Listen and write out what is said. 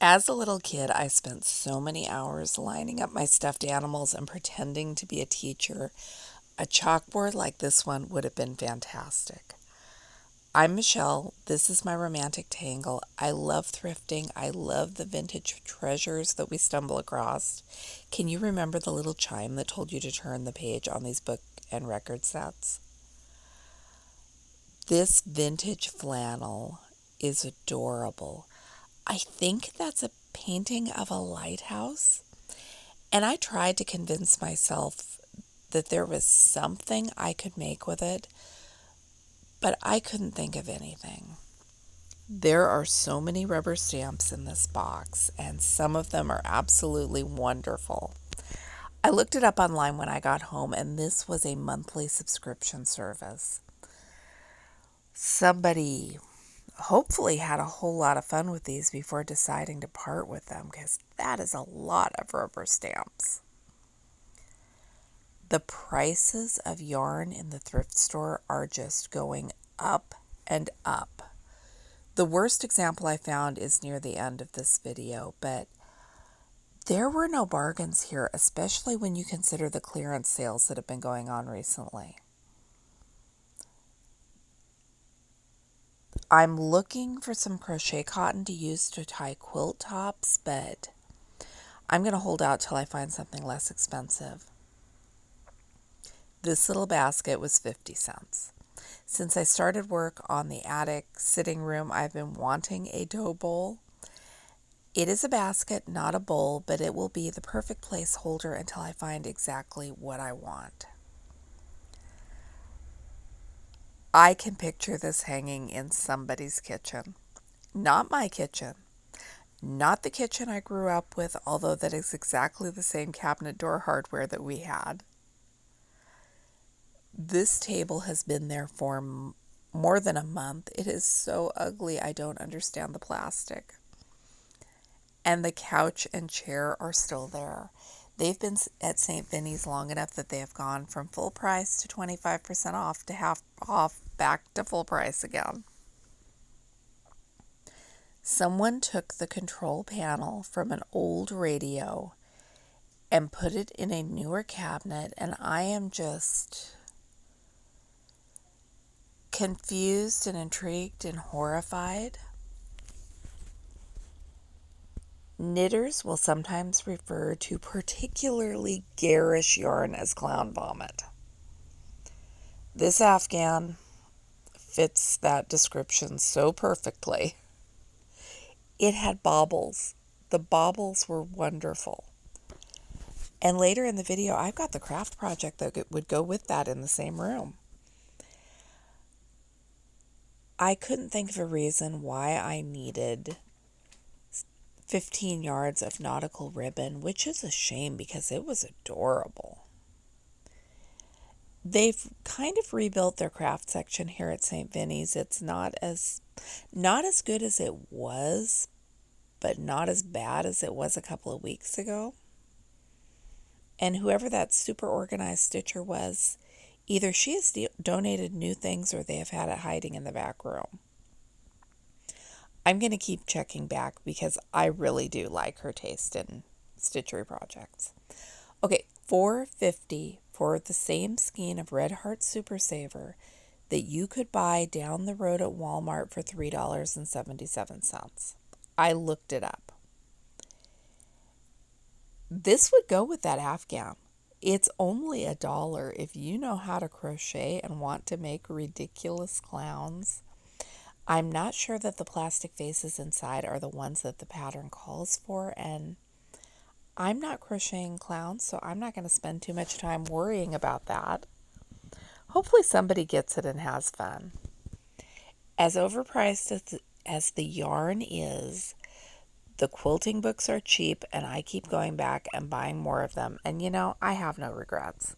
As a little kid, I spent so many hours lining up my stuffed animals and pretending to be a teacher. A chalkboard like this one would have been fantastic. I'm Michelle. This is my romantic tangle. I love thrifting. I love the vintage treasures that we stumble across. Can you remember the little chime that told you to turn the page on these book and record sets? This vintage flannel is adorable. I think that's a painting of a lighthouse. And I tried to convince myself that there was something I could make with it, but I couldn't think of anything. There are so many rubber stamps in this box, and some of them are absolutely wonderful. I looked it up online when I got home, and this was a monthly subscription service. Somebody hopefully had a whole lot of fun with these before deciding to part with them, because that is a lot of rubber stamps. The prices of yarn in the thrift store are just going up and up. The worst example I found is near the end of this video, but there were no bargains here, especially when you consider the clearance sales that have been going on recently. I'm looking for some crochet cotton to use to tie quilt tops, but I'm going to hold out till I find something less expensive. This little basket was 50 cents. Since I started work on the attic sitting room, I've been wanting a dough bowl. It is a basket, not a bowl, but it will be the perfect placeholder until I find exactly what I want. I can picture this hanging in somebody's kitchen. Not my kitchen. Not the kitchen I grew up with, although that is exactly the same cabinet door hardware that we had. This table has been there for more than a month. It is so ugly, I don't understand the plastic. And the couch and chair are still there. They've been at St. Vinny's long enough that they have gone from full price to 25% off to half off, back to full price again. Someone took the control panel from an old radio and put it in a newer cabinet, and I am just confused and intrigued and horrified. Knitters will sometimes refer to particularly garish yarn as clown vomit. This Afghan fits that description so perfectly. It had baubles. The baubles were wonderful. And later in the video, I've got the craft project that would go with that in the same room. I couldn't think of a reason why I needed 15 yards of nautical ribbon, which is a shame because it was adorable. They've kind of rebuilt their craft section here at St. Vinny's. It's not as good as it was, but not as bad as it was a couple of weeks ago. And whoever that super organized stitcher was, either she has donated new things or they have had it hiding in the back room. I'm going to keep checking back because I really do like her taste in stitchery projects. Okay, $4.50 for the same skein of Red Heart Super Saver that you could buy down the road at Walmart for $3.77. I looked it up. This would go with that Afghan. It's only $1 if you know how to crochet and want to make ridiculous clowns. I'm not sure that the plastic faces inside are the ones that the pattern calls for, and I'm not crocheting clowns, so I'm not going to spend too much time worrying about that. Hopefully somebody gets it and has fun. As overpriced as the yarn is, the quilting books are cheap, and I keep going back and buying more of them. And I have no regrets.